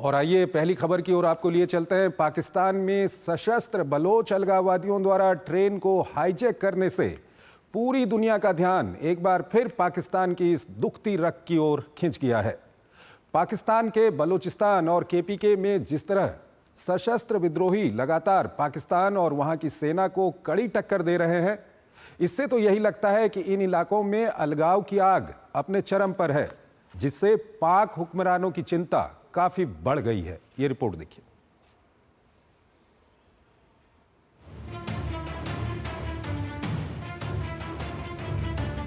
और आइए पहली खबर की ओर आपको लिए चलते हैं। पाकिस्तान में सशस्त्र बलोच अलगाववादियों द्वारा ट्रेन को हाईजैक करने से पूरी दुनिया का ध्यान एक बार फिर पाकिस्तान की इस दुखती रग की ओर खिंच गया है। पाकिस्तान के बलूचिस्तान और केपीके में जिस तरह सशस्त्र विद्रोही लगातार पाकिस्तान और वहां की सेना को कड़ी टक्कर दे रहे हैं, इससे तो यही लगता है कि इन इलाकों में अलगाव की आग अपने चरम पर है, जिससे पाक हुक्मरानों की चिंता काफी बढ़ गई है। ये रिपोर्ट देखिए।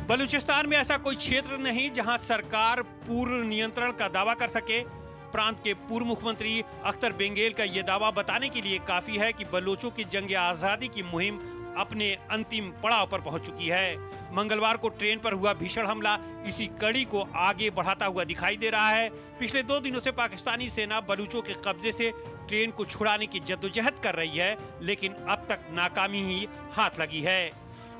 बलूचिस्तान में ऐसा कोई क्षेत्र नहीं जहां सरकार पूर्ण नियंत्रण का दावा कर सके। प्रांत के पूर्व मुख्यमंत्री अख्तर बेंगेल का यह दावा बताने के लिए काफी है कि बलोचों की जंग आजादी की मुहिम अपने अंतिम पड़ाव पर पहुंच चुकी है। मंगलवार को ट्रेन पर हुआ भीषण हमला इसी कड़ी को आगे बढ़ाता हुआ दिखाई दे रहा है। पिछले 2 दिनों से पाकिस्तानी सेना बलूचों के कब्जे से ट्रेन को छुड़ाने की जद्दोजहद कर रही है, लेकिन अब तक नाकामी ही हाथ लगी है।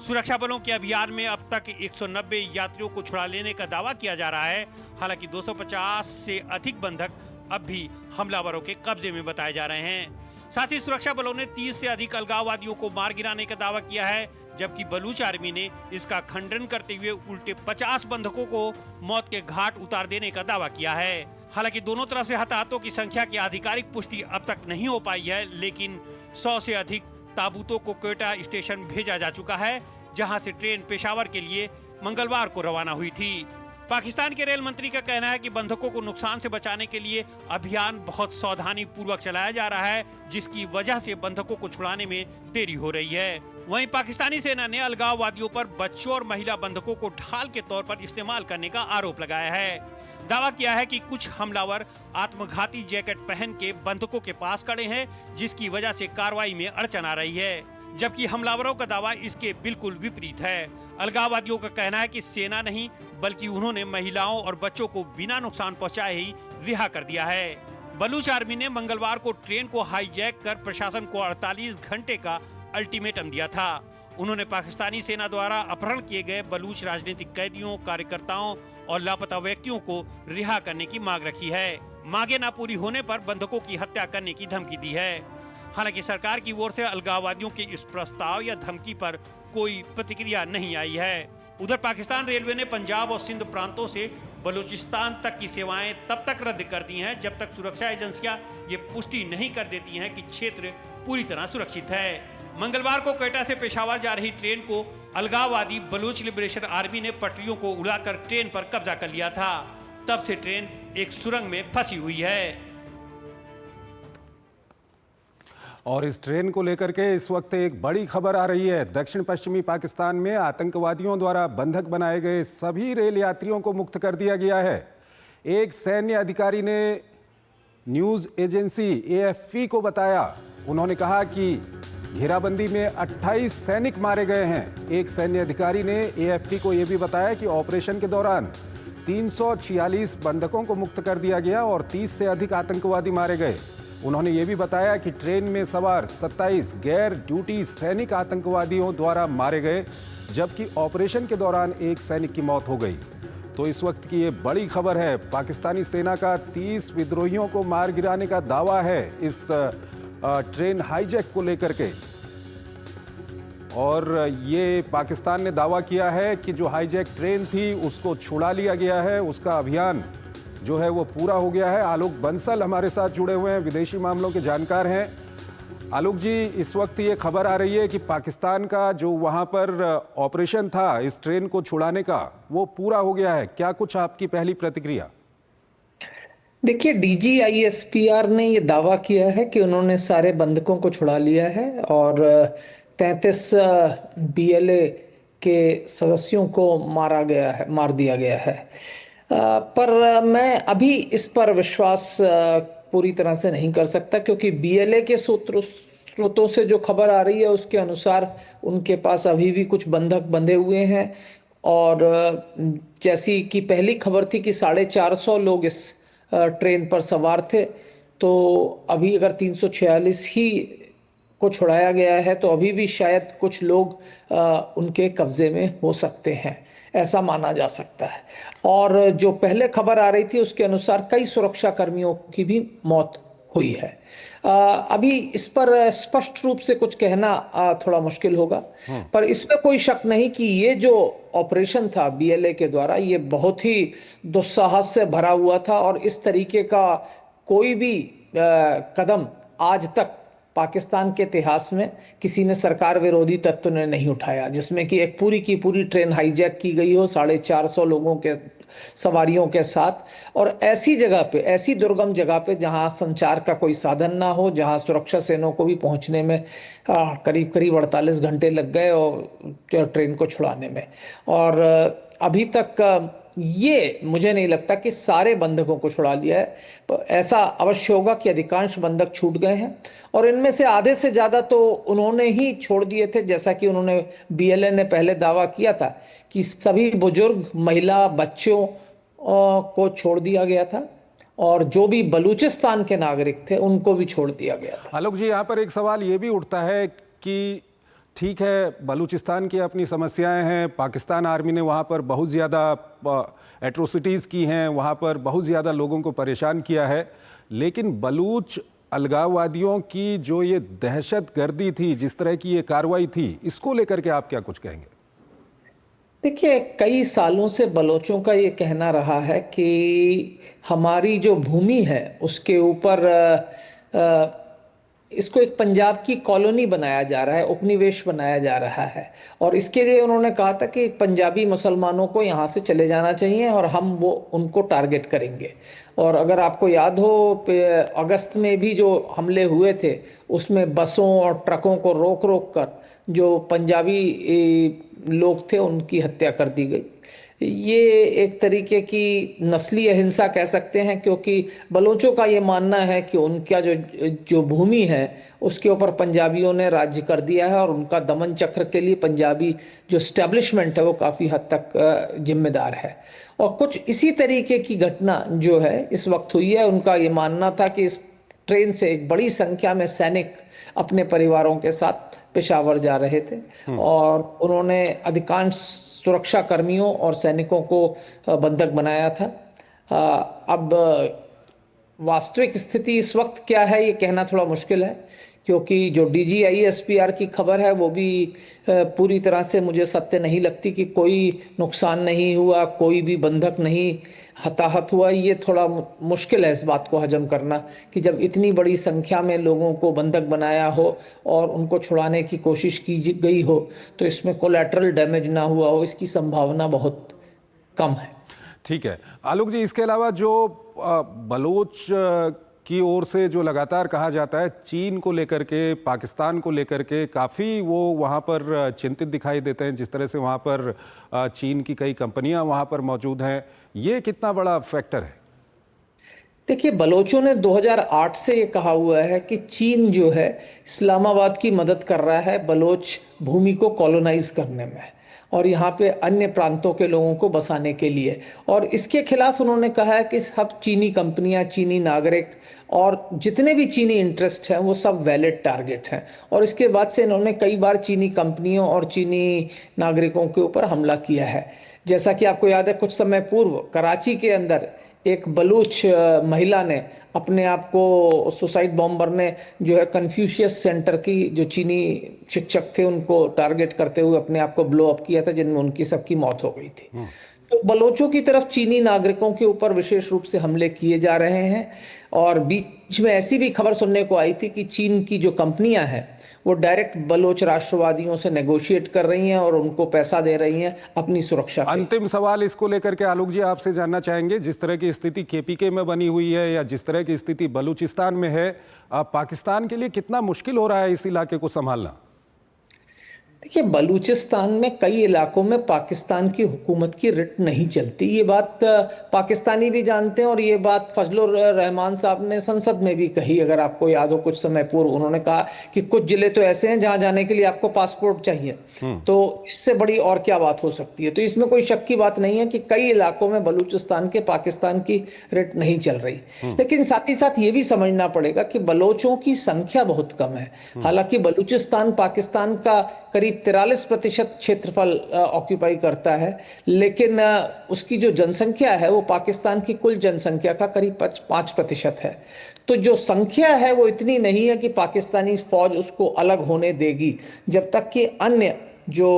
सुरक्षा बलों के अभियान में अब तक 190 यात्रियों को छुड़ा लेने का दावा किया जा रहा है। हालांकि 250 से अधिक बंधक अब भी हमलावरों के कब्जे में बताए जा रहे हैं। साथ ही सुरक्षा बलों ने 30 से अधिक अलगाववादियों को मार गिराने का दावा किया है, जबकि बलूच आर्मी ने इसका खंडन करते हुए उल्टे 50 बंधकों को मौत के घाट उतार देने का दावा किया है। हालांकि दोनों तरफ से हताहतों की संख्या की आधिकारिक पुष्टि अब तक नहीं हो पाई है, लेकिन 100 से अधिक ताबूतों को क्वेटा स्टेशन भेजा जा चुका है, जहां से ट्रेन पेशावर के लिए मंगलवार को रवाना हुई थी। पाकिस्तान के रेल मंत्री का कहना है कि बंधकों को नुकसान से बचाने के लिए अभियान बहुत सावधानी पूर्वक चलाया जा रहा है, जिसकी वजह से बंधकों को छुड़ाने में देरी हो रही है। वहीं पाकिस्तानी सेना ने अलगाववादियों पर बच्चों और महिला बंधकों को ढाल के तौर पर इस्तेमाल करने का आरोप लगाया है। दावा किया है कि कुछ हमलावर आत्मघाती जैकेट पहन के बंधकों के पास खड़े हैं, जिसकी वजह से कार्रवाई में अड़चन आ रही है, जबकि हमलावरों का दावा इसके बिल्कुल विपरीत है। अलगाववादियों का कहना है कि सेना नहीं बल्कि उन्होंने महिलाओं और बच्चों को बिना नुकसान पहुंचाए ही रिहा कर दिया है। बलूच आर्मी ने मंगलवार को ट्रेन को हाईजैक कर प्रशासन को 48 घंटे का अल्टीमेटम दिया था। उन्होंने पाकिस्तानी सेना द्वारा अपहरण किए गए बलूच राजनीतिक कैदियों, कार्यकर्ताओं और लापता व्यक्तियों को रिहा करने की मांग रखी है। मांगे न पूरी होने पर बंधकों की हत्या करने की धमकी दी है। हालांकि सरकार की ओर से अलगाववादियों के इस प्रस्ताव या धमकी पर कोई प्रतिक्रिया नहीं आई है। उधर पाकिस्तान रेलवे ने पंजाब और सिंध प्रांतों से बलूचिस्तान तक की सेवाएं तब तक रद्द कर दी हैं जब तक सुरक्षा एजेंसियां ये पुष्टि नहीं कर देती हैं कि क्षेत्र पूरी तरह सुरक्षित है। मंगलवार को क्वेटा से पेशावर जा रही ट्रेन को अलगाववादी बलूच लिबरेशन आर्मी ने पटरियों को उड़ाकर ट्रेन पर कब्जा कर लिया था। तब से ट्रेन एक सुरंग में फंसी हुई है। और इस ट्रेन को लेकर के इस वक्त एक बड़ी खबर आ रही है। दक्षिण पश्चिमी पाकिस्तान में आतंकवादियों द्वारा बंधक बनाए गए सभी रेल यात्रियों को मुक्त कर दिया गया है। एक सैन्य अधिकारी ने न्यूज़ एजेंसी एएफपी को बताया, उन्होंने कहा कि घेराबंदी में 28 सैनिक मारे गए हैं। एक सैन्य अधिकारी ने एएफपी को यह भी बताया कि ऑपरेशन के दौरान 346 बंधकों को मुक्त कर दिया गया और 30 से अधिक आतंकवादी मारे गए। उन्होंने ये भी बताया कि ट्रेन में सवार 27 गैर ड्यूटी सैनिक आतंकवादियों द्वारा मारे गए, जबकि ऑपरेशन के दौरान एक सैनिक की मौत हो गई। तो इस वक्त की ये बड़ी खबर है। पाकिस्तानी सेना का 30 विद्रोहियों को मार गिराने का दावा है इस ट्रेन हाईजैक को लेकर के। और ये पाकिस्तान ने दावा किया है कि जो हाईजैक ट्रेन थी उसको छुड़ा लिया गया है, उसका अभियान जो है वो पूरा हो गया है। आलोक बंसल हमारे साथ जुड़े हुए हैं, विदेशी मामलों के जानकार हैं। आलोक जी, इस वक्त ये खबर आ रही है कि पाकिस्तान का जो वहां पर ऑपरेशन था इस ट्रेन को छुड़ाने का, वो पूरा हो गया है। क्या कुछ आपकी पहली प्रतिक्रिया? देखिए, डीजीआईएसपीआर ने ये दावा किया है कि उन्होंने सारे बंधकों को छुड़ा लिया है और 33 बीएलए के सदस्यों को मार दिया गया है। पर मैं अभी इस पर विश्वास पूरी तरह से नहीं कर सकता, क्योंकि बीएलए के स्रोतों से जो खबर आ रही है उसके अनुसार उनके पास अभी भी कुछ बंधक बंधे हुए हैं। और जैसी कि पहली खबर थी कि 450 लोग इस ट्रेन पर सवार थे, तो अभी अगर 346 ही को छुड़ाया गया है तो अभी भी शायद कुछ लोग उनके कब्जे में हो सकते हैं। ऐसा माना जा सकता है। और जो पहले खबर आ रही थी उसके अनुसार कई सुरक्षा कर्मियों की भी मौत हुई है। अभी इस पर स्पष्ट रूप से कुछ कहना थोड़ा मुश्किल होगा, पर इसमें कोई शक नहीं कि ये जो ऑपरेशन था बीएलए के द्वारा, ये बहुत ही दुस्साहस से भरा हुआ था और इस तरीके का कोई भी कदम आज तक पाकिस्तान के इतिहास में किसी ने सरकार विरोधी तत्व ने नहीं उठाया, जिसमें कि एक पूरी की पूरी ट्रेन हाईजैक की गई हो 450 लोगों के सवारियों के साथ, और ऐसी जगह पे, ऐसी दुर्गम जगह पे जहां संचार का कोई साधन ना हो, जहां सुरक्षा सेनाओं को भी पहुंचने में करीब करीब 48 घंटे लग गए और ट्रेन को छुड़ाने में। और अभी तक ये मुझे नहीं लगता कि सारे बंधकों को छुड़ा लिया है। ऐसा अवश्य होगा कि अधिकांश बंधक छूट गए हैं और इनमें से आधे से ज्यादा तो उन्होंने ही छोड़ दिए थे, जैसा कि उन्होंने बीएलए ने पहले दावा किया था कि सभी बुजुर्ग, महिला, बच्चों को छोड़ दिया गया था और जो भी बलूचिस्तान के नागरिक थे उनको भी छोड़ दिया गया था। आलोक जी, यहाँ पर एक सवाल ये भी उठता है कि ठीक है, बलूचिस्तान की अपनी समस्याएं हैं, पाकिस्तान आर्मी ने वहाँ पर बहुत ज़्यादा एट्रोसिटीज़ की हैं, वहाँ पर बहुत ज़्यादा लोगों को परेशान किया है, लेकिन बलूच अलगाववादियों की जो ये दहशत गर्दी थी, जिस तरह की ये कार्रवाई थी, इसको लेकर के आप क्या कुछ कहेंगे? देखिए, कई सालों से बलोचों का ये कहना रहा है कि हमारी जो भूमि है उसके ऊपर इसको एक पंजाब की कॉलोनी बनाया जा रहा है, उपनिवेश बनाया जा रहा है, और इसके लिए उन्होंने कहा था कि पंजाबी मुसलमानों को यहाँ से चले जाना चाहिए और हम वो उनको टारगेट करेंगे। और अगर आपको याद हो, अगस्त में भी जो हमले हुए थे उसमें बसों और ट्रकों को रोक रोक कर जो पंजाबी लोग थे उनकी हत्या कर दी गई। ये एक तरीके की नस्ली अहिंसा कह सकते हैं, क्योंकि बलोचों का ये मानना है कि उनका जो भूमि है उसके ऊपर पंजाबियों ने राज्य कर दिया है और उनका दमन चक्र के लिए पंजाबी जो एस्टेब्लिशमेंट है वो काफ़ी हद तक जिम्मेदार है। और कुछ इसी तरीके की घटना जो है इस वक्त हुई है। उनका ये मानना था कि इस ट्रेन से एक बड़ी संख्या में सैनिक अपने परिवारों के साथ पेशावर जा रहे थे और उन्होंने अधिकांश सुरक्षा कर्मियों और सैनिकों को बंधक बनाया था। अब वास्तविक स्थिति इस वक्त क्या है ये कहना थोड़ा मुश्किल है, क्योंकि जो DGISPR की खबर है वो भी पूरी तरह से मुझे सत्य नहीं लगती कि कोई नुकसान नहीं हुआ, कोई भी बंधक नहीं हताहत हुआ। ये थोड़ा मुश्किल है इस बात को हजम करना कि जब इतनी बड़ी संख्या में लोगों को बंधक बनाया हो और उनको छुड़ाने की कोशिश की गई हो तो इसमें कोलैटरल डैमेज ना हुआ हो, इसकी संभावना बहुत कम है। ठीक है आलोक जी, इसके अलावा जो बलोच की ओर से जो लगातार कहा जाता है चीन को लेकर के, पाकिस्तान को लेकर के, काफ़ी वो वहाँ पर चिंतित दिखाई देते हैं, जिस तरह से वहाँ पर चीन की कई कंपनियाँ वहाँ पर मौजूद हैं, ये कितना बड़ा फैक्टर है? देखिए, बलोचों ने 2008 से ये कहा हुआ है कि चीन जो है इस्लामाबाद की मदद कर रहा है बलोच भूमि को कॉलोनाइज करने में और यहाँ पे अन्य प्रांतों के लोगों को बसाने के लिए। और इसके खिलाफ उन्होंने कहा है कि सब चीनी कंपनियां, चीनी नागरिक और जितने भी चीनी इंटरेस्ट हैं वो सब वैलिड टारगेट हैं। और इसके बाद से इन्होंने कई बार चीनी कंपनियों और चीनी नागरिकों के ऊपर हमला किया है। जैसा कि आपको याद है, कुछ समय पूर्व कराची के अंदर एक बलूच महिला ने अपने आप को, सुसाइड बॉम्बर ने जो है कन्फ्यूशियस सेंटर की जो चीनी शिक्षक थे उनको टारगेट करते हुए अपने आप को ब्लो अप किया था, जिनमें उनकी सबकी मौत हो गई थी। तो बलोचों की तरफ चीनी नागरिकों के ऊपर विशेष रूप से हमले किए जा रहे हैं। और बीच में ऐसी भी खबर सुनने को आई थी कि चीन की जो कंपनियां हैं वो डायरेक्ट बलोच राष्ट्रवादियों से नेगोशिएट कर रही हैं और उनको पैसा दे रही हैं अपनी सुरक्षा के। अंतिम सवाल इसको लेकर के आलोक जी आपसे जानना चाहेंगे, जिस तरह की स्थिति KPK में बनी हुई है या जिस तरह की स्थिति बलूचिस्तान में है, पाकिस्तान के लिए कितना मुश्किल हो रहा है इस इलाके को संभालना? देखिए, बलूचिस्तान में कई इलाकों में पाकिस्तान की हुकूमत की रिट नहीं चलती। ये बात पाकिस्तानी भी जानते हैं और ये बात फजलुर रहमान साहब ने संसद में भी कही। अगर आपको याद हो, कुछ समय पूर्व उन्होंने कहा कि कुछ जिले तो ऐसे हैं जहां जाने के लिए आपको पासपोर्ट चाहिए, तो इससे बड़ी और क्या बात हो सकती है। तो इसमें कोई शक की बात नहीं है कि कई इलाकों में बलूचिस्तान के पाकिस्तान की रिट नहीं चल रही। लेकिन साथ ही साथ ये भी समझना पड़ेगा कि बलोचों की संख्या बहुत कम है। हालांकि बलूचिस्तान पाकिस्तान का करीब करीब 43% क्षेत्रफल ऑक्यूपाई करता है, लेकिन उसकी जो जनसंख्या है वो पाकिस्तान की कुल जनसंख्या का करीब 5% है। तो जो संख्या है वो इतनी नहीं है कि पाकिस्तानी फौज उसको अलग होने देगी जब तक कि अन्य जो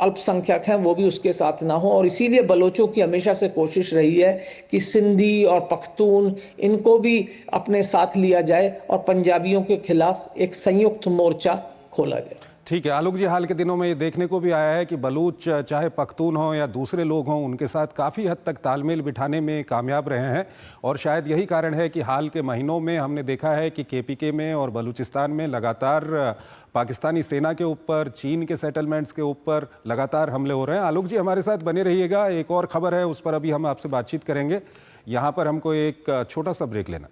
अल्पसंख्यक हैं वो भी उसके साथ ना हो। और इसीलिए बलोचों की हमेशा से कोशिश रही है कि सिंधी और पख्तून इनको भी अपने साथ लिया जाए और पंजाबियों के खिलाफ एक संयुक्त मोर्चा खोला जाए। ठीक है आलोक जी, हाल के दिनों में ये देखने को भी आया है कि बलूच चाहे पख्तून हों या दूसरे लोग हों, उनके साथ काफ़ी हद तक तालमेल बिठाने में कामयाब रहे हैं। और शायद यही कारण है कि हाल के महीनों में हमने देखा है कि केपीके में और बलूचिस्तान में लगातार पाकिस्तानी सेना के ऊपर, चीन के सेटलमेंट्स के ऊपर लगातार हमले हो रहे हैं। आलोक जी हमारे साथ बने रहिएगा, एक और खबर है उस पर अभी हम आपसे बातचीत करेंगे। यहाँ पर हमको एक छोटा सा ब्रेक लेना।